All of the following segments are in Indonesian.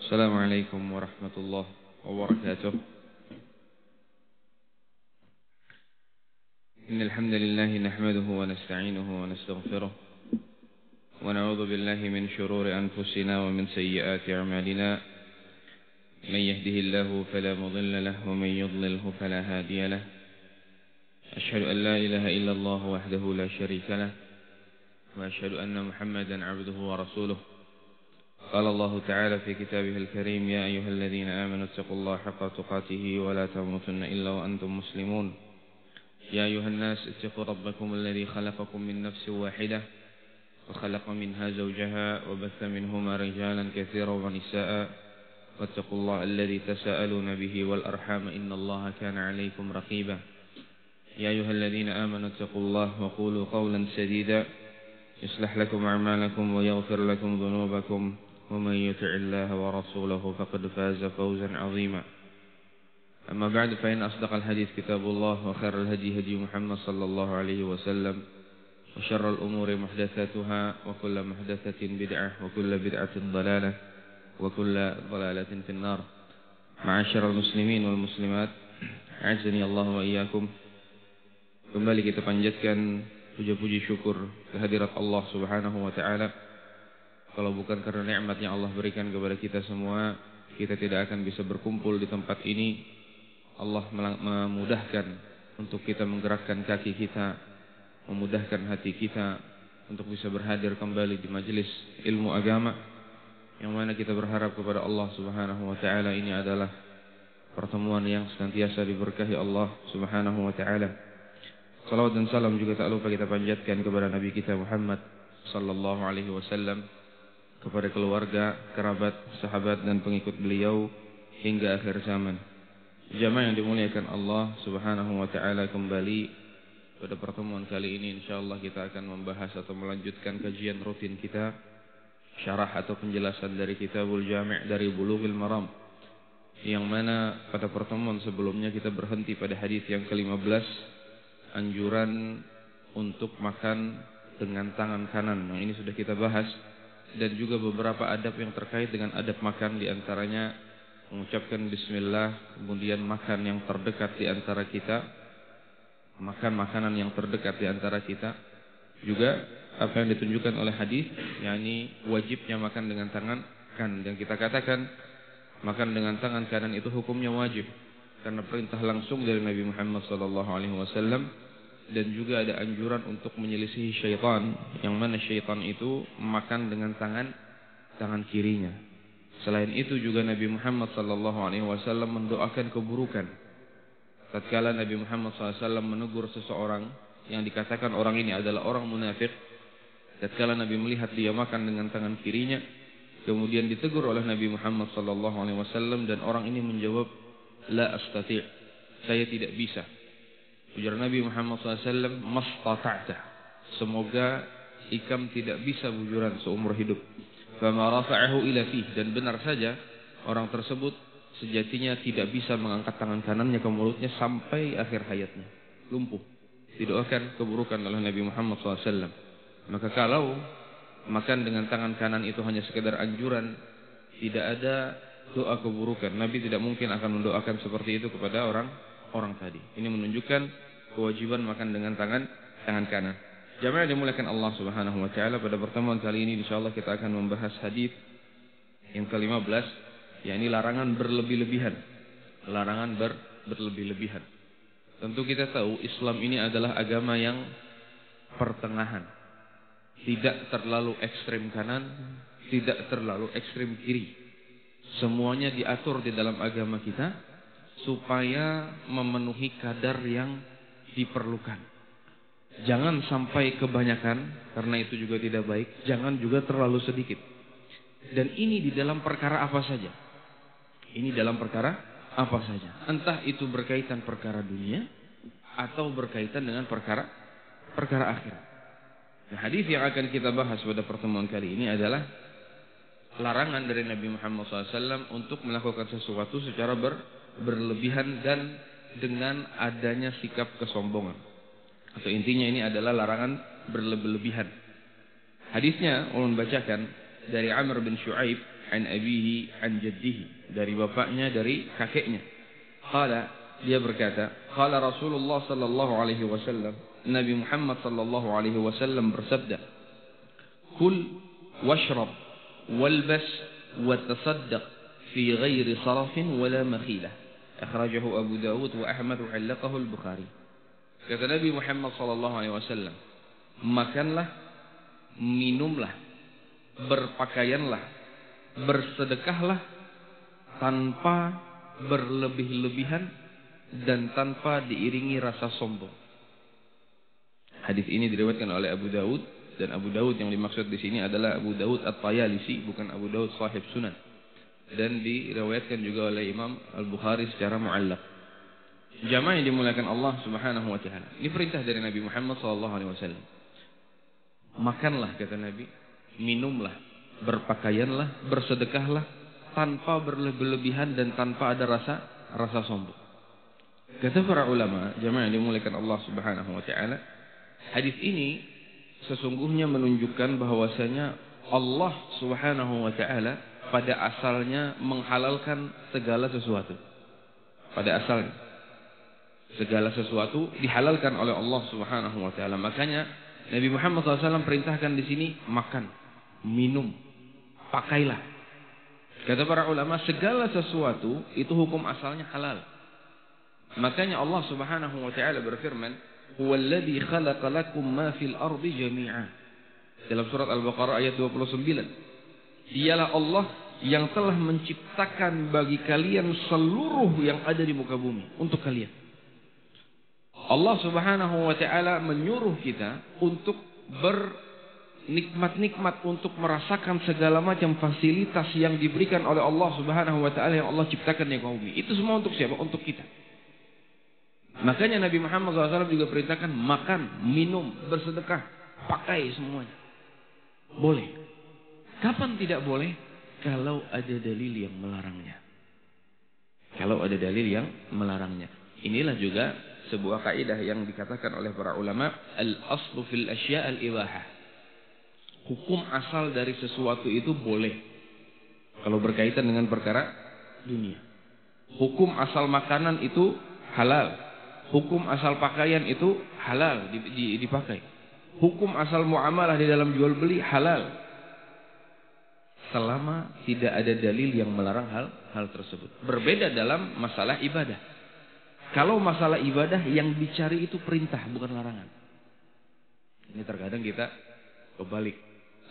السلام عليكم ورحمة الله وبركاته. إن الحمد لله نحمده ونستعينه ونستغفره ونعوذ بالله من شرور أنفسنا ومن سيئات أعمالنا. من يهده الله فلا مضل له ومن يضلله فلا هادي له. أشهد أن لا إله إلا الله وحده لا شريك له وأشهد أن محمدا عبده ورسوله. قال الله تعالى في كتابه الكريم: يا أيها الذين آمنوا اتقوا الله حق تقاته ولا تموتن إلا وأنتم مسلمون. يا أيها الناس اتقوا ربكم الذي خلقكم من نفس واحدة وخلق منها زوجها وبث منهما رجالا كثيرا ونساء واتقوا الله الذي تساءلون به والأرحام إن الله كان عليكم رقيبا. يا أيها الذين آمنوا اتقوا الله وقولوا قولا سديدا يصلح لكم أعمالكم ويغفر لكم ذنوبكم ومن يطع الله ورسوله فقد فاز فوزا عظيما. أما بعد فإن أصدق الحديث كتاب الله وخير الهدي هدي محمد صلى الله عليه وسلم وشر الأمور محدثاتها وكل محدثة بدعة وكل بدعة ضلالة وكل ضلالة في النار. معاشر المسلمين والmuslimat, أعزني الله وإياكم. Kembali kita panjatkan puji-puji syukur kehadirat Allah Subhanahu wa taala. Kalau bukan karena nikmat yang Allah berikan kepada kita semua, kita tidak akan bisa berkumpul di tempat ini. Allah memudahkan untuk kita menggerakkan kaki kita, memudahkan hati kita untuk bisa berhadir kembali di majelis ilmu agama, yang mana kita berharap kepada Allah Subhanahu wa taala ini adalah pertemuan yang senantiasa diberkahi Allah Subhanahu wa taala. Salawat dan salam juga tak lupa kita panjatkan kepada Nabi kita Muhammad sallallahu alaihi wasallam, kepada keluarga, kerabat, sahabat dan pengikut beliau hingga akhir zaman. Jamaah yang dimuliakan Allah Subhanahu wa taala, kembali pada pertemuan kali ini insyaallah kita akan membahas atau melanjutkan kajian rutin kita, syarah atau penjelasan dari Kitabul Jami' dari Bulughul Maram, yang mana pada pertemuan sebelumnya kita berhenti pada hadis yang ke-15, anjuran untuk makan dengan tangan kanan. Nah, ini sudah kita bahas, dan juga beberapa adab yang terkait dengan adab makan, di antaranya mengucapkan bismillah, kemudian makan yang terdekat di antara kita, makan makanan yang terdekat di antara kita. Juga apa yang ditunjukkan oleh hadis, yakni wajibnya makan dengan tangan kanan. Dan kita katakan makan dengan tangan kanan itu hukumnya wajib karena perintah langsung dari Nabi Muhammad SAW. Dan juga ada anjuran untuk menyelisihi syaitan, yang mana syaitan itu makan dengan tangan kirinya. Selain itu juga Nabi Muhammad SAW mendoakan keburukan. Tatkala Nabi Muhammad SAW menegur seseorang yang dikatakan orang ini adalah orang munafik, tatkala Nabi melihat dia makan dengan tangan kirinya, kemudian ditegur oleh Nabi Muhammad SAW, dan orang ini menjawab, la astati', saya tidak bisa. Ujar Nabi Muhammad SAW, mastata'ta, semoga ikam tidak bisa bujuran seumur hidup. Fama rafa'ahu ila fih, dan benar saja orang tersebut sejatinya tidak bisa mengangkat tangan kanannya ke mulutnya sampai akhir hayatnya, lumpuh. Didoakan keburukan oleh Nabi Muhammad SAW. Maka kalau makan dengan tangan kanan itu hanya sekedar anjuran, tidak ada doa keburukan, Nabi tidak mungkin akan mendoakan seperti itu kepada orang tadi. Ini menunjukkan kewajiban makan dengan tangan kanan. Jamaah dimuliakan Allah Subhanahu wa taala, pada pertemuan kali ini insyaallah kita akan membahas hadis yang ke-15, yakni larangan berlebih-lebihan. Larangan berlebih-lebihan. Tentu kita tahu Islam ini adalah agama yang pertengahan. Tidak terlalu ekstrem kanan, tidak terlalu ekstrem kiri. Semuanya diatur di dalam agama kita supaya memenuhi kadar yang diperlukan. Jangan sampai kebanyakan, karena itu juga tidak baik. Jangan juga terlalu sedikit. Dan ini di dalam perkara apa saja. Ini dalam perkara apa saja. Entah itu berkaitan perkara dunia atau berkaitan dengan perkara akhirat. Nah, hadis yang akan kita bahas pada pertemuan kali ini adalah larangan dari Nabi Muhammad SAW untuk melakukan sesuatu secara berlebihan dan dengan adanya sikap kesombongan. Atau intinya ini adalah larangan berlebihan. Hadisnya ulun bacakan dari Amr bin Shu'aib an abihi an jaddihi, dari bapaknya, dari kakeknya. Qala, dia berkata, qala Rasulullah sallallahu alaihi wasallam, Nabi Muhammad sallallahu alaihi wasallam bersabda, kul washrab walbas watasaddaq fi ghairi sarafin wala makhilah. Akhrajahu Abu Dawud wa Ahmad wa 'allaqahu al-Bukhari. Kata Nabi Muhammad sallallahu alaihi wasallam, makanlah, minumlah, berpakaianlah, bersedekahlah tanpa berlebih-lebihan dan tanpa diiringi rasa sombong. Hadis ini diriwayatkan oleh Abu Dawud, dan Abu Dawud yang dimaksud di sini adalah Abu Dawud At-Tayalisi, bukan Abu Dawud sahib Sunan. Dan diriwayatkan juga oleh Imam Al-Bukhari secara mu'allaq. Jamaah yang dimuliakan Allah Subhanahu wa taala. Ini perintah dari Nabi Muhammad sallallahu alaihi wasallam. Makanlah, kata Nabi, minumlah, berpakaianlah, bersedekahlah tanpa berlebihan dan tanpa ada rasa sombong. Kata para ulama, jamaah yang dimuliakan Allah Subhanahu wa taala, hadis ini sesungguhnya menunjukkan bahwasanya Allah Subhanahu wa taala pada asalnya menghalalkan segala sesuatu. Pada asalnya segala sesuatu dihalalkan oleh Allah Subhanahu wa taala. Makanya Nabi Muhammad SAW perintahkan di sini makan, minum, pakailah. Kata para ulama, segala sesuatu itu hukum asalnya halal. Makanya Allah Subhanahu wa taala berfirman, "Huwallazi khalaqa lakum ma fil ardi jami'a." Dalam surat Al-Baqarah ayat 29. Dialah Allah yang telah menciptakan bagi kalian seluruh yang ada di muka bumi untuk kalian. Allah Subhanahu wa taala menyuruh kita untuk bernikmat-nikmat, untuk merasakan segala macam fasilitas yang diberikan oleh Allah Subhanahu wa taala yang Allah ciptakan di muka bumi. Itu semua untuk siapa? Untuk kita. Makanya Nabi Muhammad SAW juga perintahkan makan, minum, bersedekah, pakai semuanya. Boleh. Kapan tidak boleh? Kalau ada dalil yang melarangnya. Kalau ada dalil yang melarangnya. Inilah juga sebuah kaidah yang dikatakan oleh para ulama, al-aslu fil asya' al-ibahah. Hukum asal dari sesuatu itu boleh. Kalau berkaitan dengan perkara dunia. Hukum asal makanan itu halal. Hukum asal pakaian itu halal dipakai. Hukum asal muamalah di dalam jual beli halal. Selama tidak ada dalil yang melarang hal tersebut. Berbeda dalam masalah ibadah. Kalau masalah ibadah yang dicari itu perintah, bukan larangan. Ini terkadang kita kebalik.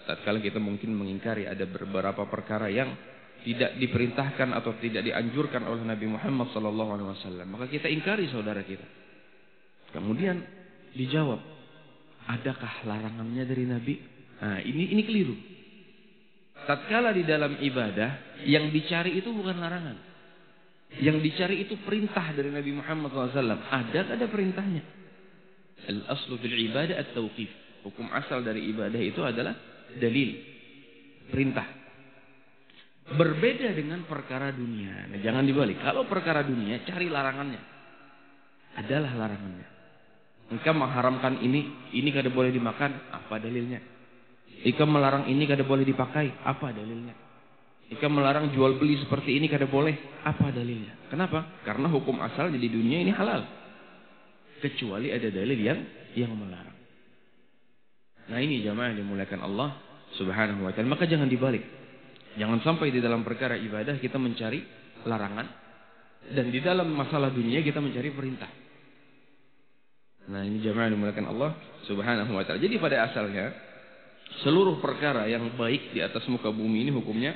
Tatkala kita mungkin mengingkari ada beberapa perkara yang tidak diperintahkan atau tidak dianjurkan oleh Nabi Muhammad SAW, maka kita ingkari saudara kita. Kemudian dijawab, adakah larangannya dari Nabi? Nah, ini keliru. Tatkala di dalam ibadah yang dicari itu bukan larangan, yang dicari itu perintah dari Nabi Muhammad SAW. Ada perintahnya. Al-aslu fil ibadah at-tauqif. Hukum asal dari ibadah itu adalah dalil, perintah. Berbeda dengan perkara dunia. Nah, jangan dibalik. Kalau perkara dunia, cari larangannya. Adalah larangannya. Engkau mengharamkan ini kada boleh dimakan. Apa dalilnya? Engkau melarang ini kada boleh dipakai. Apa dalilnya? Engkau melarang jual beli seperti ini kada boleh. Apa dalilnya? Kenapa? Karena hukum asal di dunia ini halal. Kecuali ada dalil yang melarang. Nah, ini jamaah yang dimuliakan Allah Subhanahu wa taala. Maka jangan dibalik. Jangan sampai di dalam perkara ibadah kita mencari larangan, dan di dalam masalah dunia kita mencari perintah. Nah, ini jamaah yang dimuliakan Allah Subhanahu wa taala. Jadi pada asalnya seluruh perkara yang baik di atas muka bumi ini hukumnya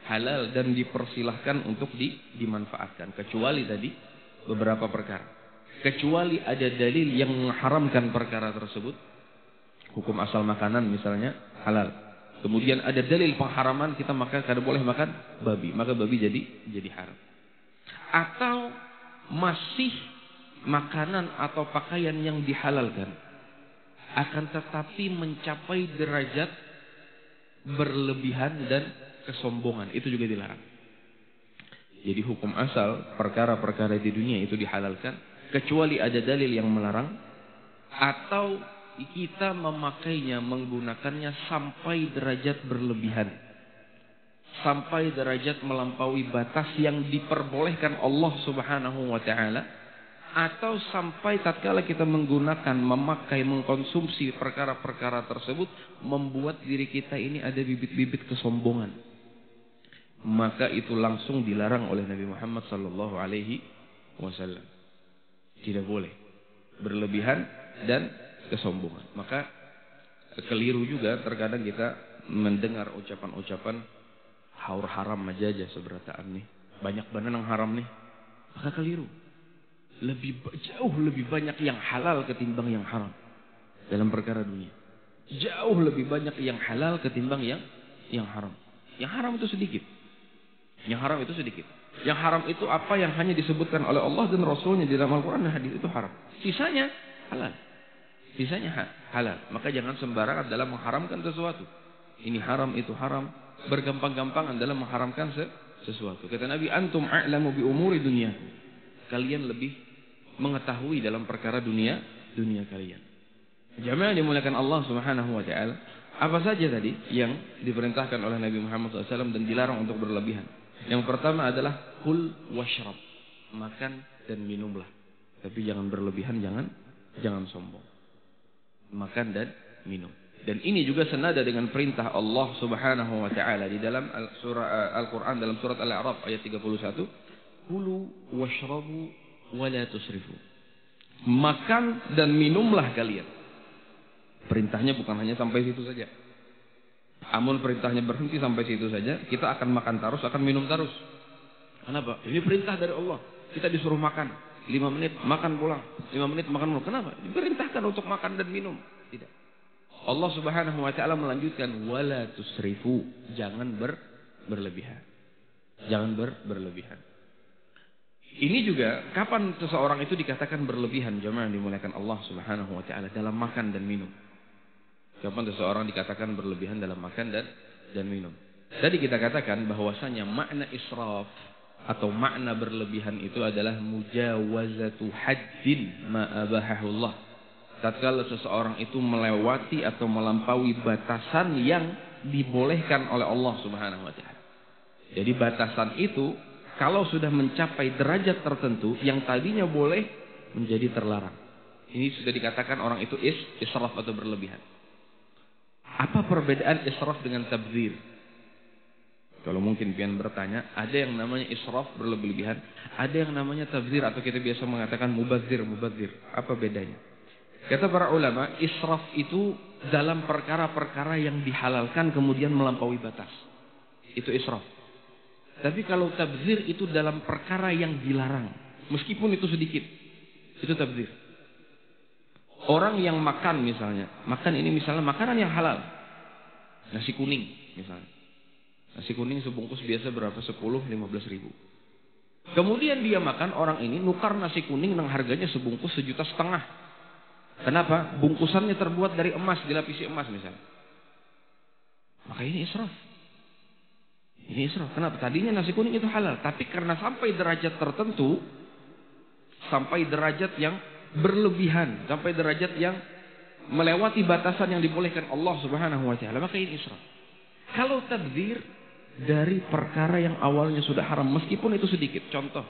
halal dan dipersilahkan untuk dimanfaatkan, kecuali tadi beberapa perkara. Kecuali ada dalil yang mengharamkan perkara tersebut. Hukum asal makanan misalnya halal. Kemudian ada dalil pengharaman, kita makan kada boleh makan babi, maka babi jadi haram. Atau masih makanan atau pakaian yang dihalalkan, akan tetapi mencapai derajat berlebihan dan kesombongan, itu juga dilarang. Jadi hukum asal perkara-perkara di dunia itu dihalalkan, kecuali ada dalil yang melarang, atau kita memakainya, menggunakannya sampai derajat berlebihan, sampai derajat melampaui batas yang diperbolehkan Allah Subhanahu wa taala, atau sampai tatkala kita menggunakan, memakai, mengkonsumsi perkara-perkara tersebut membuat diri kita ini ada bibit-bibit kesombongan, maka itu langsung dilarang oleh Nabi Muhammad sallallahu alaihi wasallam. Tidak boleh berlebihan dan kesombongan. Maka keliru juga terkadang kita mendengar ucapan-ucapan haur haram aja seberataan nih, banyak benar yang haram nih. Maka keliru. Jauh lebih banyak yang halal ketimbang yang haram dalam perkara dunia. Jauh lebih banyak yang halal ketimbang yang haram. Yang haram itu sedikit. Yang haram itu sedikit. Yang haram itu apa yang hanya disebutkan oleh Allah dan Rasulnya di dalam Al-Quran dan hadis, itu haram. Sisanya halal. Sisanya halal. Maka jangan sembarangan dalam mengharamkan sesuatu. Ini haram, itu haram. Bergampang-gampangan dalam mengharamkan sesuatu. Kata Nabi, antum a'lamu bi umuri dunia. Kalian lebih mengetahui dalam perkara dunia kalian. Jamaah dimuliakan Allah Subhanahu wa taala. Apa saja tadi yang diperintahkan oleh Nabi Muhammad SAW dan dilarang untuk berlebihan? Yang pertama adalah kul washrab, makan dan minumlah. Tapi jangan berlebihan, jangan sombong. Makan dan minum. Dan ini juga senada dengan perintah Allah Subhanahu wa taala di dalam Al-Qur'an dalam surat Al-A'raf ayat 31. Kulu washrabu wa la tusrifu. Makan dan minumlah kalian. Perintahnya bukan hanya sampai situ saja. Amun perintahnya berhenti sampai situ saja, kita akan makan terus, akan minum terus. Kenapa? Ini perintah dari Allah. Kita disuruh makan 5 menit, makan pulang. 5 menit, makan pulang. Kenapa? Diperintahkan untuk makan dan minum. Tidak. Allah Subhanahu wa taala melanjutkan wala tusrifu, jangan berlebihan. Jangan berlebihan. Ini juga kapan seseorang itu dikatakan berlebihan, jemaah dimuliakan Allah Subhanahu wa taala, dalam makan dan minum. Kapan seseorang dikatakan berlebihan dalam makan dan minum? Tadi kita katakan bahwasanya makna israf atau makna berlebihan itu adalah mujawazatu haddin ma abahahullah. Tatkala seseorang itu melewati atau melampaui batasan yang dibolehkan oleh Allah Subhanahu wa taala. Jadi batasan itu kalau sudah mencapai derajat tertentu yang tadinya boleh menjadi terlarang. Ini sudah dikatakan orang itu israf atau berlebihan. Apa perbedaan israf dengan tabdzir? Kalau mungkin pian bertanya, ada yang namanya israf berlebihan, ada yang namanya tabdzir atau kita biasa mengatakan mubadzir. Apa bedanya? Kata para ulama, israf itu dalam perkara-perkara yang dihalalkan kemudian melampaui batas. Itu israf. Tapi kalau tabdzir itu dalam perkara yang dilarang, meskipun itu sedikit, itu tabdzir. Orang yang makan misalnya, makan ini misalnya makanan yang halal, nasi kuning misalnya. Nasi kuning sebungkus biasa berapa? 10-15 ribu. Kemudian dia makan, orang ini nukar nasi kuning yang harganya sebungkus 1,5 juta. Kenapa? Bungkusannya terbuat dari emas, dilapisi emas misalnya. Maka ini israf. Ini israf. Kenapa? Tadinya nasi kuning itu halal, tapi karena sampai derajat tertentu, sampai derajat yang berlebihan, sampai derajat yang melewati batasan yang dibolehkan Allah Subhanahu wa taala, maka ini israf. Kalau tabdzir dari perkara yang awalnya sudah haram meskipun itu sedikit. Contoh,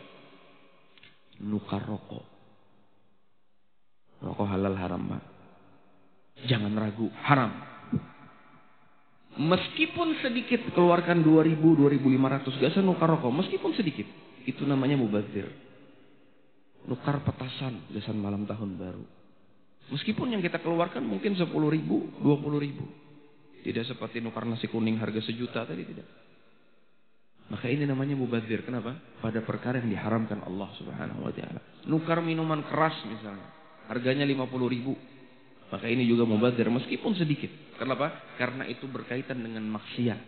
nukar rokok. Rokok halal haram, Pak. Jangan ragu, haram. Meskipun sedikit, keluarkan 2.000, 2.500, gak usah nukar rokok. Meskipun sedikit, itu namanya mubadzir. Nukar petasan, besan malam tahun baru. Meskipun yang kita keluarkan mungkin 10.000, 20.000. Tidak seperti nukar nasi kuning harga 1 juta tadi, tidak. Maka ini namanya mubadzir. Kenapa? Pada perkara yang diharamkan Allah Subhanahu wa taala. Nukar minuman keras misalnya, harganya 50.000. Maka ini juga mubadzir meskipun sedikit. Kenapa? Karena itu berkaitan dengan maksiat.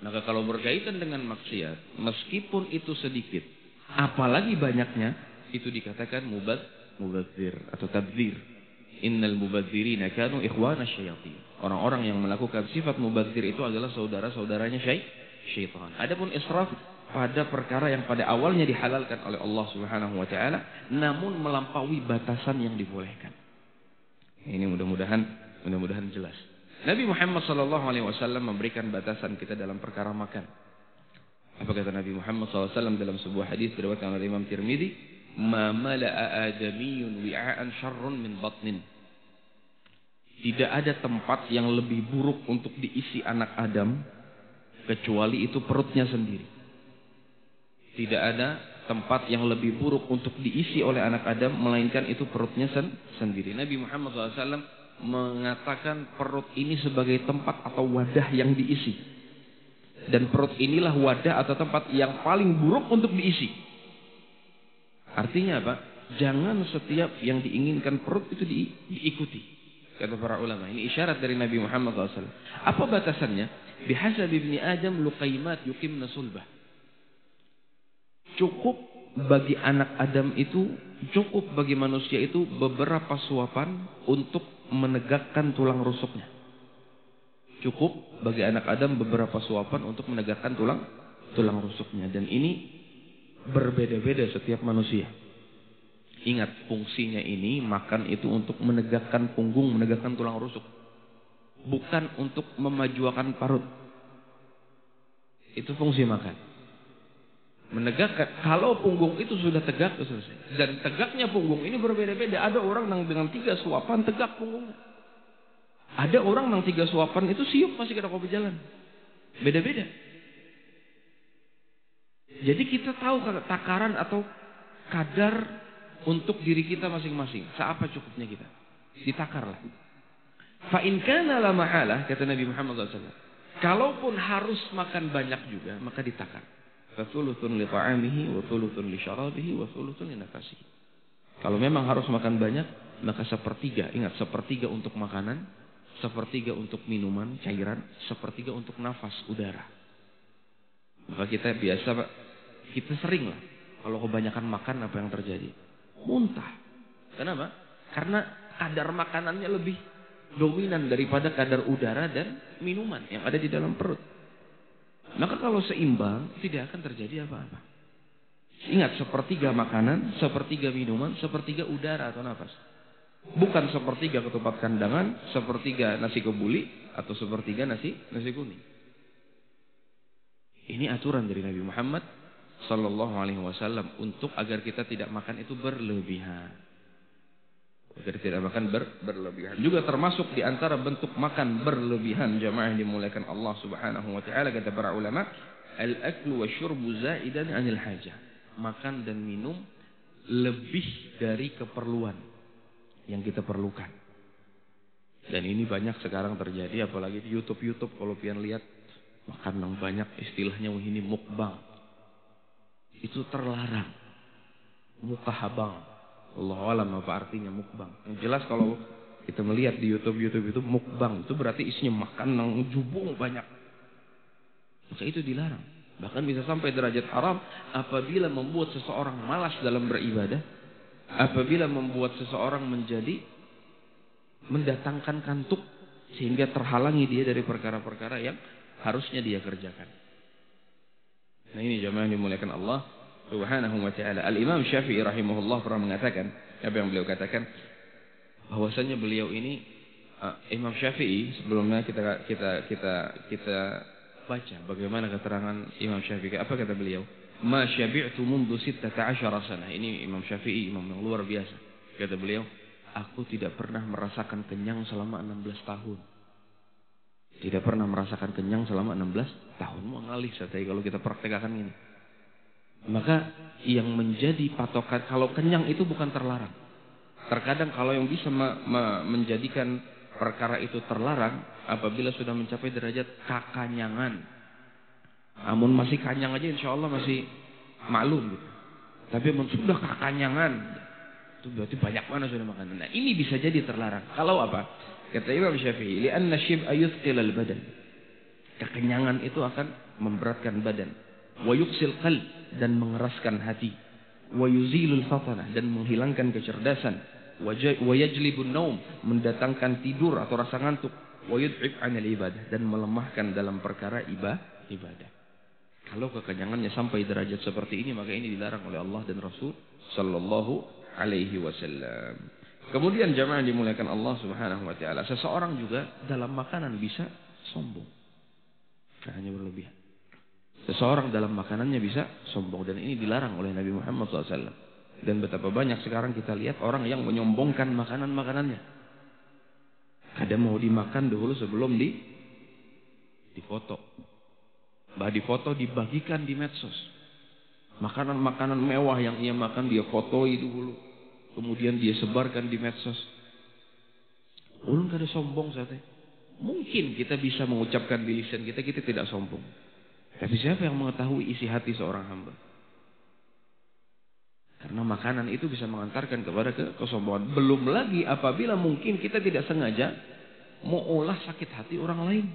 Maka kalau berkaitan dengan maksiat, meskipun itu sedikit, apalagi banyaknya, itu dikatakan mubadzir atau tabdzir. Innal mubadzirina kanu ikhwana syayatin. Orang-orang yang melakukan sifat mubadzir itu adalah saudara-saudaranya syaitan. Adapun israf pada perkara yang pada awalnya dihalalkan oleh Allah Subhanahu wa taala, namun melampaui batasan yang dibolehkan. Ini mudah-mudahan jelas. Nabi Muhammad SAW memberikan batasan kita dalam perkara makan. Apa kata Nabi Muhammad SAW dalam sebuah hadis diriwayatkan oleh Imam Tirmidzi, "Ma mala'a adamiyyun wi'a'an syarrun min batnin." Tidak ada tempat yang lebih buruk untuk diisi anak Adam kecuali itu perutnya sendiri. Tidak ada tempat yang lebih buruk untuk diisi oleh anak Adam melainkan itu perutnya sendiri. Nabi Muhammad SAW mengatakan perut ini sebagai tempat atau wadah yang diisi. Dan perut inilah wadah atau tempat yang paling buruk untuk diisi. Artinya apa? Jangan setiap yang diinginkan perut itu diikuti. Kata para ulama, ini isyarat dari Nabi Muhammad SAW. Apa batasannya? Bihasab ibni Adam luqaymat yuqimna sulbah. Cukup bagi anak Adam itu, cukup bagi manusia itu beberapa suapan untuk menegakkan tulang rusuknya. Cukup bagi anak Adam beberapa suapan untuk menegakkan tulang rusuknya. Dan ini berbeda-beda setiap manusia. Ingat, fungsinya ini makan itu untuk menegakkan punggung, menegakkan tulang rusuk. Bukan untuk memajuakan parut. Itu fungsi makan. Menegakkan, kalau punggung itu sudah tegak, itu selesai. Dan tegaknya punggung ini berbeda-beda. Ada orang yang dengan 3 suapan tegak punggungnya. Ada orang yang 3 suapan itu siup masih kena kopi jalan. Beda-beda. Jadi kita tahu takaran atau kadar untuk diri kita masing-masing. Seapa cukupnya kita. Ditakarlah. Fa in kana la mahalah, kata Nabi Muhammad SAW. Kalaupun harus makan banyak juga, maka ditakar. Fa thuluthun li ta'amihi wa thuluthun li syarabihi wa thuluthun li nafasihi. Kalau memang harus makan banyak, maka 1/3. Ingat, 1/3 untuk makanan, 1/3 untuk minuman, cairan, 1/3 untuk nafas, udara. Maka kita biasa, kita sering lah. Kalau kebanyakan makan, apa yang terjadi? Muntah. Kenapa? Karena kadar makanannya lebih dominan daripada kadar udara dan minuman yang ada di dalam perut. Maka kalau seimbang, tidak akan terjadi apa-apa. Ingat, 1/3 makanan, 1/3 minuman, 1/3 udara atau nafas. Bukan 1/3 ketupat kandangan, 1/3 nasi kebuli, atau 1/3 nasi kuning. Ini aturan dari Nabi Muhammad Sallallahu Alaihi Wasallam untuk agar kita tidak makan itu berlebihan. Agar tidak makan berlebihan. Juga termasuk di antara bentuk makan berlebihan jamaah yang dimuliakan Allah Subhanahu Wa Taala, kata para ulama, al-aklu wa syurbu zaidan anil hajah. Makan dan minum lebih dari keperluan yang kita perlukan. Dan ini banyak sekarang terjadi, apalagi di YouTube kalau pian lihat makan yang banyak, istilahnya ini mukbang. Itu terlarang. Mukahabang. Allah alam apa artinya mukbang. Yang jelas kalau kita melihat di YouTube itu mukbang, itu berarti isinya makan yang jubung banyak. Maka itu dilarang. Bahkan bisa sampai derajat haram apabila membuat seseorang malas dalam beribadah, apabila membuat seseorang mendatangkan kantuk sehingga terhalangi dia dari perkara-perkara yang harusnya dia kerjakan. Nah ini jamaah yang dimuliakan Allah Subhanahu wa taala. Al-Imam Syafi'i rahimahullah pernah mengatakan, apa yang beliau katakan? Bahwasanya beliau ini Imam Syafi'i, sebelumnya kita baca bagaimana keterangan Imam Syafi'i. Apa kata beliau? Ma syabi'tu mundu 16 sanah. Ini Imam Syafi'i, imam yang luar biasa. Kata beliau, aku tidak pernah merasakan kenyang selama 16 tahun. Tidak pernah merasakan kenyang selama 16 tahun. Mengalih saya kalau kita praktekkan ini. Maka yang menjadi patokan, kalau kenyang itu bukan terlarang. Terkadang kalau yang bisa menjadikan perkara itu terlarang, apabila sudah mencapai derajat kakanyangan. Namun masih kanyang aja insya Allah masih maklum gitu. Tapi sudah kakanyangan, itu berarti banyak mana sudah makan. Nah ini bisa jadi terlarang. Kalau apa? Kata Imam Syafi'i, li'anna syib'a yuthqil al-badan. Kekenyangan itu akan memberatkan badan. Wa yuqsil qalb, dan mengeraskan hati. Wa yuzilul fatanah, dan menghilangkan kecerdasan. Wa yajlibun naum, mendatangkan tidur atau rasa ngantuk. Wa yud'if 'anil ibadah, dan melemahkan dalam perkara ibadah. Kalau kekenyangannya sampai derajat seperti ini, maka ini dilarang oleh Allah dan Rasul sallallahu alaihi wasallam. Kemudian jamaah yang dimuliakan Allah Subhanahu wa taala, seseorang juga dalam makanan bisa sombong. Hanya berlebihan. Seseorang dalam makanannya bisa sombong, dan ini dilarang oleh Nabi Muhammad SAW. Dan betapa banyak sekarang kita lihat orang yang menyombongkan makanan-makanannya. Kadang mau dimakan dulu sebelum difoto. Difoto dibagikan di medsos. Makanan-makanan mewah yang ia makan dia fotoi dulu. Kemudian dia sebarkan di medsos. Ulun kada sombong saatnya. Mungkin kita bisa mengucapkan di lisan kita tidak sombong. Tapi siapa yang mengetahui isi hati seorang hamba? Karena makanan itu bisa mengantarkan kepada kesombongan. Belum lagi apabila mungkin kita tidak sengaja mau olah sakit hati orang lain.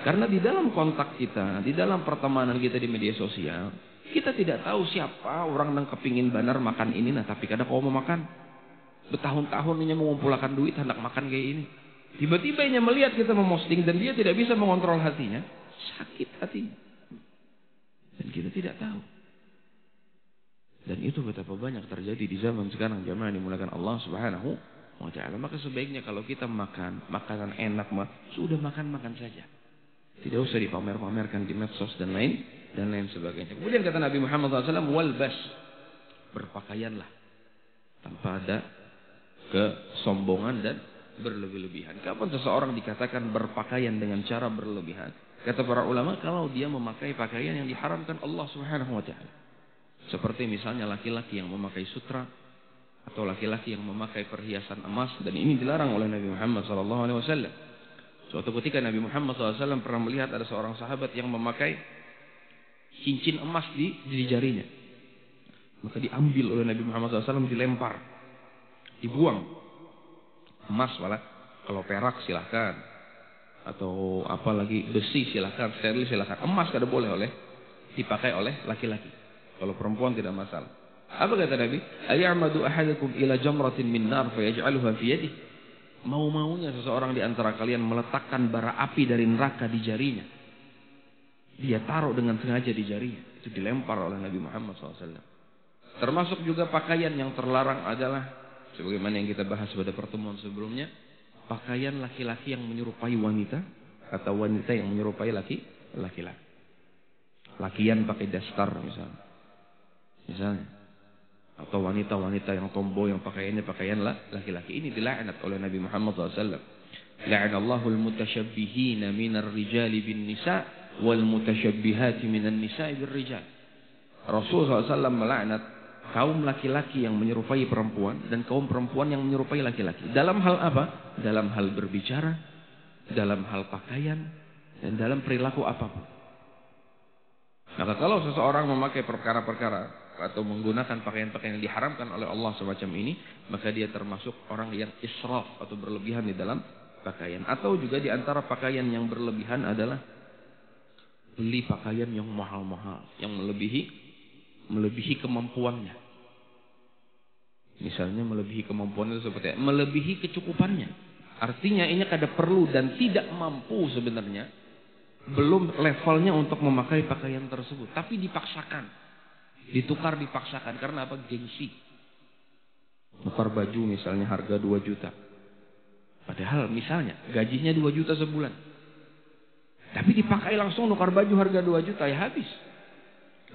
Karena di dalam kontak kita, di dalam pertemanan kita di media sosial, kita tidak tahu siapa orang yang kepingin banar makan ini, tapi kadang kau mau makan. Bertahun-tahun ini mengumpulkan duit hendak makan kayak ini. Tiba-tiba dia melihat kita memosting dan dia tidak bisa mengontrol hatinya. Sakit hatinya. Dan kita tidak tahu. Dan itu betapa banyak terjadi di zaman sekarang, jamaah dimulakan Allah Subhanahu wa taala. Maka sebaiknya kalau kita makan makanan enak, sudah makan saja. Tidak usah dipamer-pamerkan di medsos dan lain sebagainya. Kemudian kata Nabi Muhammad SAW, walbas, berpakaianlah tanpa ada kesombongan dan berlebih-lebihan. Kapan seseorang dikatakan berpakaian dengan cara berlebihan? Kata para ulama, kalau dia memakai pakaian yang diharamkan Allah Subhanahu wa taala. Seperti misalnya laki-laki yang memakai sutra atau laki-laki yang memakai perhiasan emas, dan ini dilarang oleh Nabi Muhammad SAW. Suatu ketika Nabi Muhammad SAW pernah melihat ada seorang sahabat yang memakai cincin emas di jarinya. Maka diambil oleh Nabi Muhammad SAW, dilempar, dibuang. Emas malah, kalau perak silahkan, atau apalagi besi silahkan, steril silahkan. Emas kada boleh dipakai oleh laki-laki. Kalau perempuan tidak masalah. Apa kata Nabi? Ay'amadu ahadukum ila jamratin min nar fayaj'aluha fi yadihi. Mau-maunya seseorang di antara kalian meletakkan bara api dari neraka di jarinya. Dia taruh dengan sengaja di jarinya. Itu dilempar oleh Nabi Muhammad SAW. Termasuk juga pakaian yang terlarang adalah, sebagaimana yang kita bahas pada pertemuan sebelumnya, pakaian laki-laki yang menyerupai wanita atau wanita yang menyerupai laki-laki. Lakian pakai dastar misalnya. Atau wanita-wanita yang tomboy yang pakaiannya pakaian laki-laki. Ini dilaknat oleh Nabi Muhammad SAW. La'anallahu al-mutasyabbihina minar rijali bin nisa wal mutasyabbihati minan nisa'i bir rijal. Rasulullah SAW melaknat kaum laki-laki yang menyerupai perempuan dan kaum perempuan yang menyerupai laki-laki. Dalam hal apa? Dalam hal berbicara, dalam hal pakaian, dan dalam perilaku apapun. Maka kalau seseorang memakai perkara-perkara atau menggunakan pakaian-pakaian yang diharamkan oleh Allah semacam ini, maka dia termasuk orang yang israf atau berlebihan di dalam pakaian. Atau juga di antara pakaian yang berlebihan adalah beli pakaian yang mahal-mahal, yang melebihi kemampuannya. Misalnya melebihi kemampuannya seperti melebihi kecukupannya. Artinya ini kada perlu dan tidak mampu sebenarnya, belum levelnya untuk memakai pakaian tersebut, tapi dipaksakan. Ditukar dipaksakan. Karena apa? Gengsi. Tukar baju misalnya harga 2 juta. Padahal misalnya gajinya 2 juta sebulan. Tapi dipakai langsung tukar baju harga 2 juta, ya habis.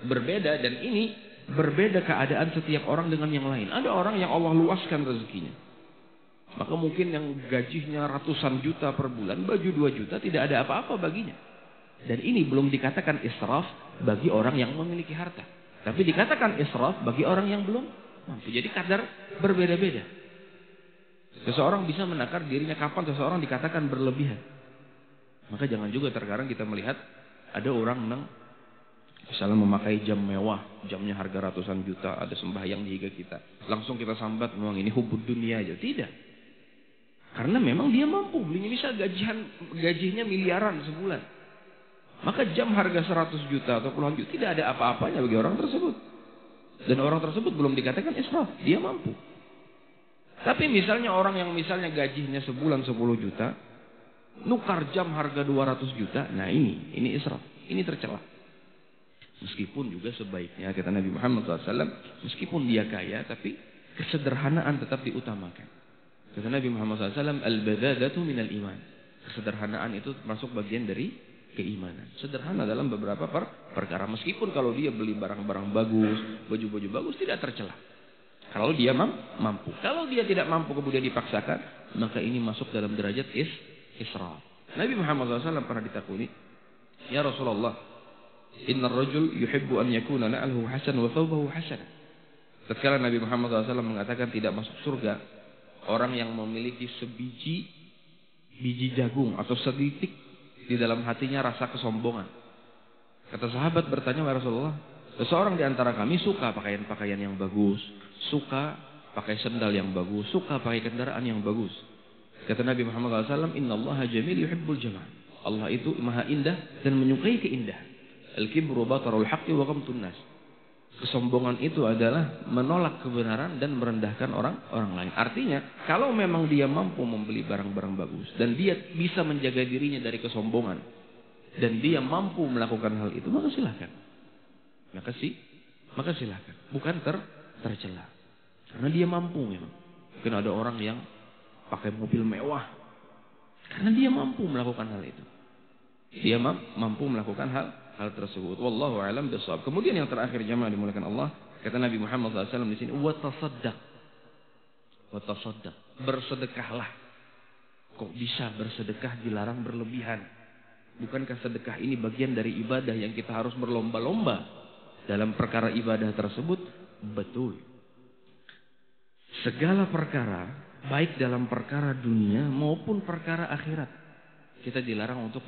Berbeda, dan ini berbeda keadaan setiap orang dengan yang lain. Ada orang yang Allah luaskan rezekinya. Maka mungkin yang gajinya ratusan juta per bulan, baju 2 juta tidak ada apa-apa baginya. Dan ini belum dikatakan israf bagi orang yang memiliki harta. Tapi dikatakan israf bagi orang yang belum mampu. Jadi kadar berbeda-beda. Seseorang bisa menakar dirinya kapan seseorang dikatakan berlebihan. Maka jangan juga terkadang kita melihat ada orang yang misalnya memakai jam mewah, jamnya harga ratusan juta, ada sembahyang di higa kita. Langsung kita sambat, memang ini hubud dunia aja. Tidak. Karena memang dia mampu belinya, bisa gajinya miliaran sebulan. Maka jam harga 100 juta atau puluhan juta tidak ada apa-apanya bagi orang tersebut. Dan orang tersebut belum dikatakan israf, dia mampu. Tapi misalnya orang yang misalnya gajinya sebulan 10 juta, nukar jam harga 200 juta, nah ini israf, ini tercela. Meskipun juga sebaiknya kata Nabi Muhammad SAW, meskipun dia kaya, tapi kesederhanaan tetap diutamakan. Kata Nabi Muhammad SAW, al-badadatu minal iman. Kesederhanaan itu masuk bagian dari keimanan. Sederhana dalam beberapa perkara. Meskipun kalau dia beli barang-barang bagus, baju-baju bagus, tidak tercela. Kalau dia mampu. Kalau dia tidak mampu kemudian dipaksakan, maka ini masuk dalam derajat israf. Nabi Muhammad SAW pernah ditakuni, ya Rasulullah, inna rajul yuhibbu an yakuna na'luhu hasan wa thawbahu hasan. Tatkala Nabi Muhammad SAW mengatakan tidak masuk surga orang yang memiliki biji jagung atau setitik di dalam hatinya rasa kesombongan. Kata sahabat bertanya, ya Rasulullah, seseorang di antara kami suka pakaian-pakaian yang bagus, suka pakai sendal yang bagus, suka pakai kendaraan yang bagus. Kata Nabi Muhammad SAW, innallaha jamil yuhibbul jamal. Allah itu maha indah dan menyukai keindahan. Al-kibru batarul haqqi wa ghamtun nas. Kesombongan itu adalah menolak kebenaran dan merendahkan orang lain. Artinya, kalau memang dia mampu membeli barang-barang bagus dan dia bisa menjaga dirinya dari kesombongan dan dia mampu melakukan hal itu, maka silakan. Maka silakan. Bukan tercela. Karena dia mampu memang. Mungkin ada orang yang pakai mobil mewah karena dia mampu melakukan hal itu. Dia mampu melakukan hal tersebut. Wallahu a'lam bishawab. Kemudian yang terakhir jemaah dimuliakan Allah, kata Nabi Muhammad SAW di sini, wa tasaddaq. Bersedekahlah. Kok bisa bersedekah dilarang berlebihan? Bukankah sedekah ini bagian dari ibadah yang kita harus berlomba-lomba dalam perkara ibadah tersebut? Betul. Segala perkara, baik dalam perkara dunia maupun perkara akhirat, kita dilarang untuk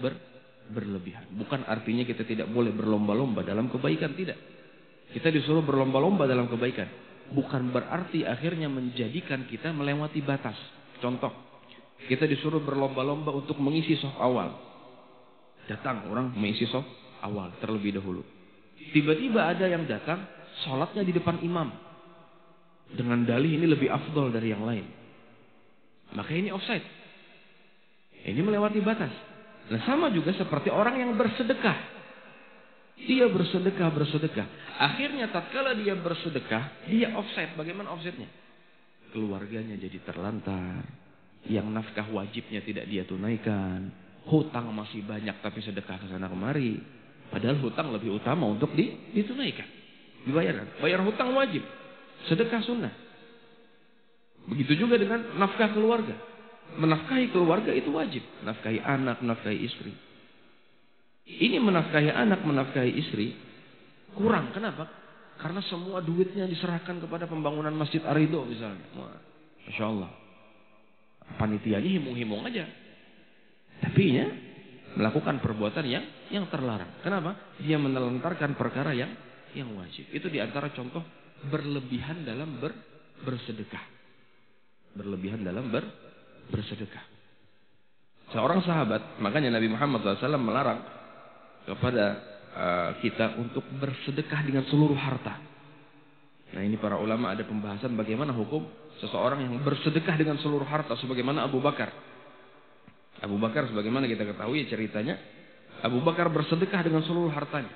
berlebihan. Bukan artinya kita tidak boleh berlomba-lomba dalam kebaikan, tidak. Kita disuruh berlomba-lomba dalam kebaikan. Bukan berarti akhirnya menjadikan kita melewati batas. Contoh, kita disuruh berlomba-lomba untuk mengisi shaf awal. Datang orang mengisi shaf awal terlebih dahulu. Tiba-tiba ada yang datang, sholatnya di depan imam. Dengan dalih ini lebih afdol dari yang lain. Maka ini offside. Ini melewati batas. Nah, sama juga seperti orang yang bersedekah. Dia bersedekah. Akhirnya tatkala dia bersedekah, dia offside. Bagaimana offside-nya? Keluarganya jadi terlantar. Yang nafkah wajibnya tidak dia tunaikan. Hutang masih banyak tapi sedekah ke sana kemari. Padahal hutang lebih utama untuk ditunaikan. Dibayarkan. Bayar hutang wajib. Sedekah sunnah. Begitu juga dengan nafkah keluarga. Menafkahi keluarga itu wajib. Menafkahi anak, menafkahi istri. Ini menafkahi anak, menafkahi istri kurang. Kenapa? Karena semua duitnya diserahkan kepada pembangunan Masjid Ar-Ridho misalnya. Masya Allah. Panitianya himung-himung aja. Tapi ya, melakukan perbuatan yang terlarang. Kenapa? Dia menelantarkan perkara yang wajib. Itu diantara contoh berlebihan dalam bersedekah. Berlebihan dalam bersedekah. Seorang sahabat, makanya Nabi Muhammad SAW melarang kepada kita untuk bersedekah dengan seluruh harta. Nah, ini para ulama ada pembahasan bagaimana hukum seseorang yang bersedekah dengan seluruh harta, sebagaimana Abu Bakar. Abu Bakar, sebagaimana kita ketahui ceritanya, Abu Bakar bersedekah dengan seluruh hartanya.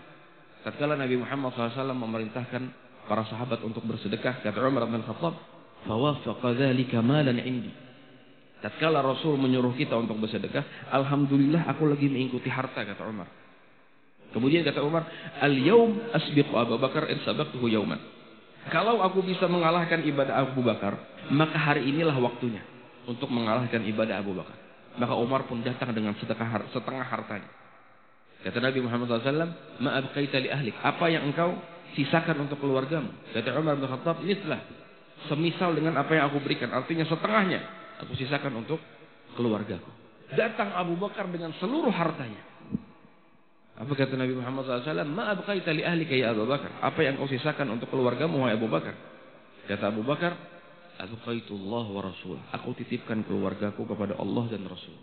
Tatkala Nabi Muhammad SAW memerintahkan para sahabat untuk bersedekah, kata Umar bin Khattab, fawafaqa dzalika malan indi. Tatkala Rasul menyuruh kita untuk bersedekah, alhamdulillah aku lagi mengikuti harta, kata Umar. Kemudian kata Umar, al-yaum asbiqu Abu Bakar in sabaqtuhu yauman. Kalau aku bisa mengalahkan ibadah Abu Bakar, maka hari inilah waktunya untuk mengalahkan ibadah Abu Bakar. Maka Umar pun datang dengan setengah hartanya. Kata Nabi Muhammad SAW, ma abqaita li ahlik. Apa yang engkau sisakan untuk keluargamu? Kata Umar bin Khattab, ini telah semisal dengan apa yang aku berikan. Artinya setengahnya aku sisakan untuk keluargaku. Datang Abu Bakar dengan seluruh hartanya. Apa kata Nabi Muhammad SAW? Ma abqaita li ahlika ya Abu Bakar. Apa yang kau sisakan untuk keluargamu, wahai Abu Bakar? Kata Abu Bakar, abqaitullah wa rasul. Aku titipkan keluargaku kepada Allah dan Rasul.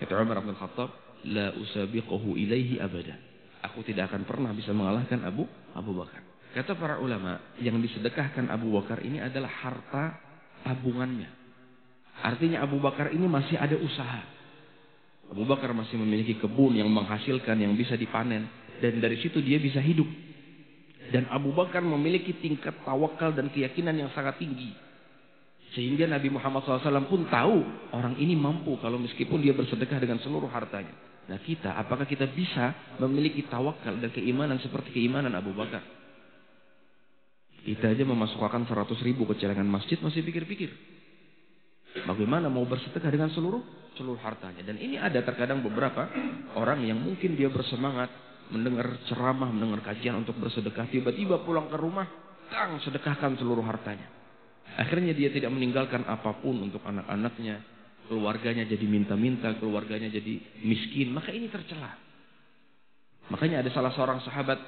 Kata Umar bin Khattab, la usabiquhu ilaihi abada. Aku tidak akan pernah bisa mengalahkan Abu Bakar. Kata para ulama, yang disedekahkan Abu Bakar ini adalah harta tabungannya. Artinya Abu Bakar ini masih ada usaha. Abu Bakar masih memiliki kebun yang menghasilkan, yang bisa dipanen. Dan dari situ dia bisa hidup. Dan Abu Bakar memiliki tingkat tawakal dan keyakinan yang sangat tinggi. Sehingga Nabi Muhammad SAW pun tahu orang ini mampu kalau meskipun dia bersedekah dengan seluruh hartanya. Nah kita, apakah kita bisa memiliki tawakal dan keimanan seperti keimanan Abu Bakar? Kita aja memasukkan 100.000 ke celengan masjid masih pikir-pikir. Bagaimana mau bersedekah dengan seluruh hartanya. Dan ini ada terkadang beberapa orang yang mungkin dia bersemangat mendengar ceramah, mendengar kajian untuk bersedekah, tiba-tiba pulang ke rumah, sedekahkan seluruh hartanya. Akhirnya dia tidak meninggalkan apapun untuk anak-anaknya, keluarganya jadi minta-minta, keluarganya jadi miskin, maka ini tercela. Makanya ada salah seorang sahabat,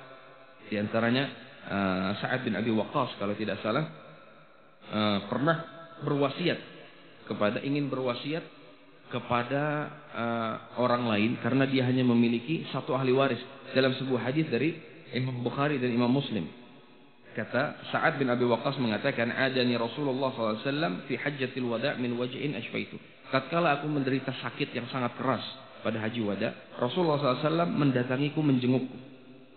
di antaranya Sa'ad bin Abi Waqqas kalau tidak salah, pernah ingin berwasiat kepada orang lain karena dia hanya memiliki satu ahli waris. Dalam sebuah hadis dari Imam Bukhari dan Imam Muslim, kata Sa'ad bin Abi Waqqas mengatakan, adani Rasulullah SAW fi hajjatil wada' min waj'in ashfaitu. Tatkala aku menderita sakit yang sangat keras pada haji wada, Rasulullah SAW mendatangiku, menjengukku.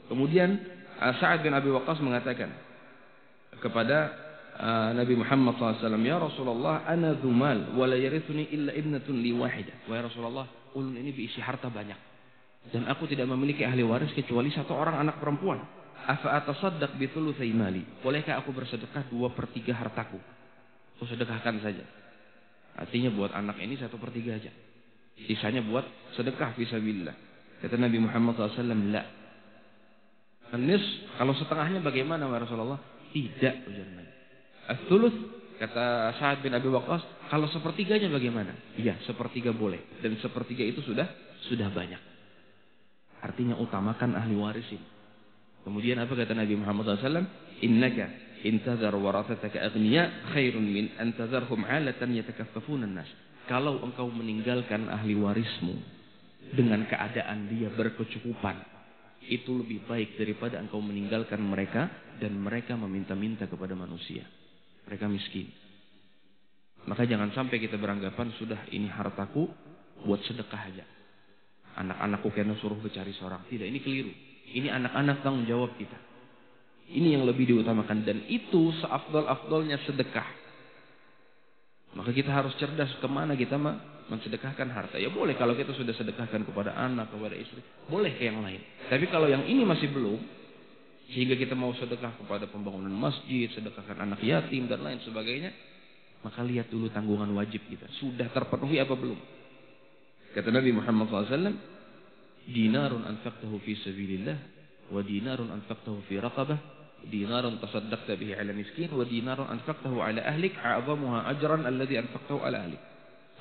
Kemudian Sa'ad bin Abi Waqqas mengatakan kepada Nabi Muhammad SAW, ya Rasulullah, ana dhumal wa la yarithuni illa ibnatun li wahidah. Wahai Rasulullah, ulun ini diisi harta banyak dan aku tidak memiliki ahli waris kecuali satu orang anak perempuan. Afa atasaddaq bi thulutsai mali? Bolehkah aku bersedekah 2/3 hartaku? Aku sedekahkan saja. Artinya buat anak ini 1/3 aja. Sisanya buat sedekah fisabilillah. Kata Nabi Muhammad SAW, la. Anis, kalau setengahnya bagaimana wahai Rasulullah? Tidak, ujar Nabi. Ats-tsuluts, kata Sa'ad bin Abi Waqqas, kalau 1/3-nya bagaimana? Iya, 1/3 boleh. Dan 1/3 itu sudah banyak. Artinya utamakan ahli warisin. Kemudian apa kata Nabi Muhammad SAW? Innaka intazar warathataka aghniya khairun min antazarhum 'alatan yatakaffafuna an-nas. Kalau engkau meninggalkan ahli warismu dengan keadaan dia berkecukupan, itu lebih baik daripada engkau meninggalkan mereka dan mereka meminta-minta kepada manusia. Mereka miskin. Maka jangan sampai kita beranggapan sudah ini hartaku buat sedekah aja. Anak-anakku kena suruh cari seorang. Tidak, ini keliru. Ini anak-anak tanggung jawab kita. Ini yang lebih diutamakan. Dan itu seafdal-afdalnya sedekah. Maka kita harus cerdas kemana kita mensedekahkan harta. Ya boleh kalau kita sudah sedekahkan kepada anak, kepada istri. Boleh ke yang lain. Tapi kalau yang ini masih belum, sehingga kita mau sedekah kepada pembangunan masjid, sedekahkan anak yatim dan lain sebagainya, maka lihat dulu tanggungan wajib kita. Sudah terpenuhi apa belum? Kata Nabi Muhammad SAW, dinarun anfaqtahu fi sabilillah, wa dinarun anfaqtahu fi raqabah, dinarun tasaddaqta bihi ala miskin, wa dinarun anfaqtahu ala ahlik, a'zamuha ajran alladhi anfaqtahu ala ahlik.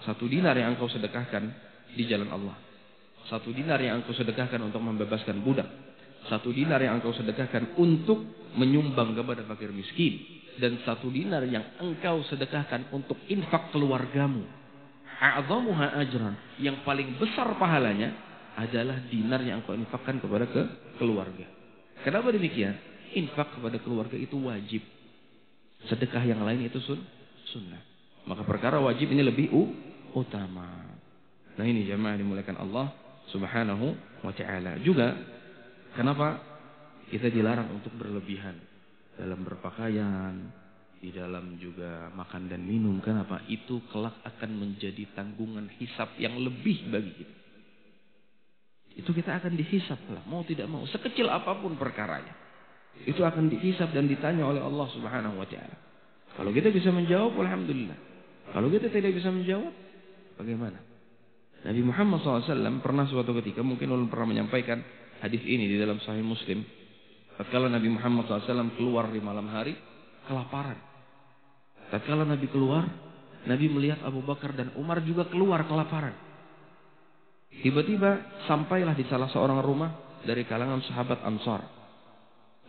1 dinar yang engkau sedekahkan di jalan Allah. 1 dinar yang engkau sedekahkan untuk membebaskan budak. 1 dinar yang engkau sedekahkan untuk menyumbang kepada fakir miskin. Dan 1 dinar yang engkau sedekahkan untuk infak keluargamu. A'zamuha ajran, yang paling besar pahalanya adalah dinar yang engkau infakkan kepada keluarga. Kenapa demikian? Infak kepada keluarga itu wajib. Sedekah yang lain itu sunnah. Maka perkara wajib ini lebih utama. Nah ini jamaah dimuliakan Allah Subhanahu wa ta'ala. Juga kenapa kita dilarang untuk berlebihan dalam berpakaian, di dalam juga makan dan minum. Kenapa? Itu kelak akan menjadi tanggungan hisab yang lebih bagi kita. Itu kita akan dihisab lah, mau tidak mau, sekecil apapun perkaranya. Itu akan dihisab dan ditanya oleh Allah Subhanahu wa ta'ala. Kalau kita bisa menjawab, alhamdulillah. Kalau kita tidak bisa menjawab, bagaimana? Nabi Muhammad SAW pernah suatu ketika, mungkin ulun pernah menyampaikan hadis ini di dalam Sahih Muslim. Tatkala Nabi Muhammad SAW keluar di malam hari, kelaparan. Tatkala Nabi keluar, Nabi melihat Abu Bakar dan Umar juga keluar kelaparan. Tiba-tiba sampailah di salah seorang rumah dari kalangan sahabat Ansar.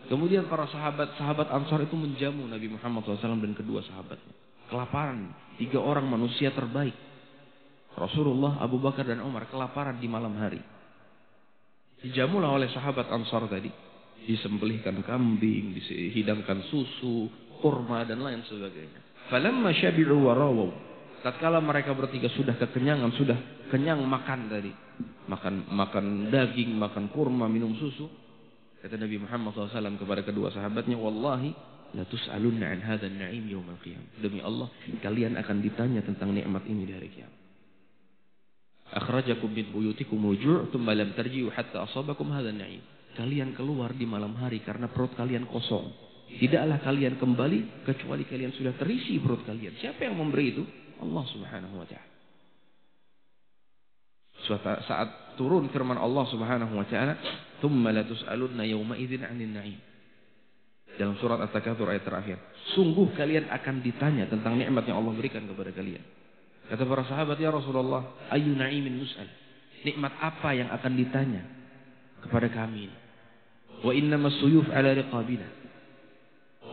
Kemudian para sahabat Ansar itu menjamu Nabi Muhammad SAW dan kedua sahabatnya. Kelaparan, 3 orang manusia terbaik. Rasulullah, Abu Bakar dan Umar kelaparan di malam hari. Dijamulah oleh sahabat Ansar tadi. Disembelihkan kambing, dihidangkan susu, kurma dan lain sebagainya. Falamma syabi'u wa rawaw. Tatkala mereka bertiga sudah kekenyangan, sudah kenyang makan tadi. Makan daging, makan kurma, minum susu. Kata Nabi Muhammad SAW kepada kedua sahabatnya, wallahi la tus'alunna an hadzal na'im yaumil qiyamah. Demi Allah, kalian akan ditanya tentang nikmat ini di hari kiamat. Akhrajakum min buyutikum al-ju' thumma lam tarji'u hatta asabakum hadzal na'im. Kalian keluar di malam hari karena perut kalian kosong. Tidaklah kalian kembali kecuali kalian sudah terisi perut kalian. Siapa yang memberi itu? Allah Subhanahu wa taala. Suatu saat turun firman Allah Subhanahu wa taala, "Tsumma la tus'alunna yawma idzin 'anil na'im." Dalam surat At-Takatsur ayat terakhir. Sungguh kalian akan ditanya tentang nikmat yang Allah berikan kepada kalian. Kata para sahabat, ya Rasulullah, ayu na'imin nus'al? Nikmat apa yang akan ditanya kepada kami? Wa innamas suyuf ala riqabina.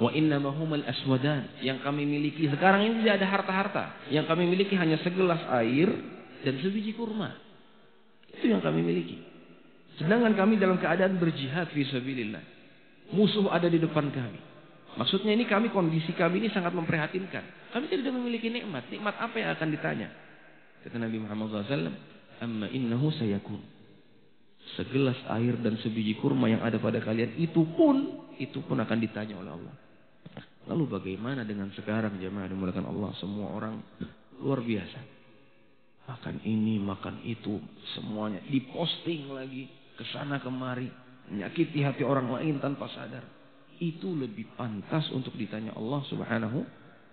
Wa innama humal aswadan. Yang kami miliki sekarang ini tidak ada harta-harta. Yang kami miliki hanya segelas air dan sebiji kurma. Itu yang kami miliki. Sedangkan kami dalam keadaan berjihad fi sabilillah. Musuh ada di depan kami. Maksudnya ini kondisi kami ini sangat memprihatinkan. Kami tidak memiliki nikmat. Nikmat apa yang akan ditanya? Kata Nabi Muhammad SAW, amma innahu sayakun. Segelas air dan sebiji kurma yang ada pada kalian itu pun akan ditanya oleh Allah. Lalu bagaimana dengan sekarang jemaah dimuliakan Allah? Semua orang luar biasa. Makan ini, makan itu, semuanya diposting lagi ke sana kemari, menyakiti hati orang lain tanpa sadar. Itu lebih pantas untuk ditanya Allah Subhanahu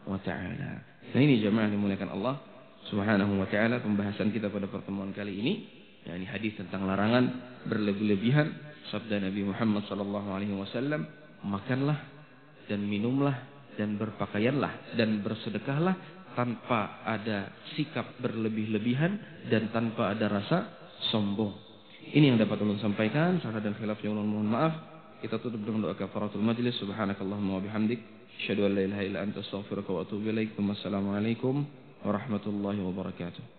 wa taala. Nah ini jemaah dimuliakan Allah Subhanahu wa taala, pembahasan kita pada pertemuan kali ini. Ini hadis tentang larangan berlebih-lebihan. Sabda Nabi Muhammad SAW, makanlah dan minumlah dan berpakaianlah dan bersedekahlah tanpa ada sikap berlebih-lebihan dan tanpa ada rasa sombong. Ini yang dapat ulun sampaikan. Salah dan khilaf yang ulun mohon maaf. Kita tutup dengan doa kafaratul majlis. Subhanakallahumma wa bihamdik, asyhadu an la ilaha illa anta, astaghfiruka wa atubu ilaik. Wassalamualaikum warahmatullahi wabarakatuh.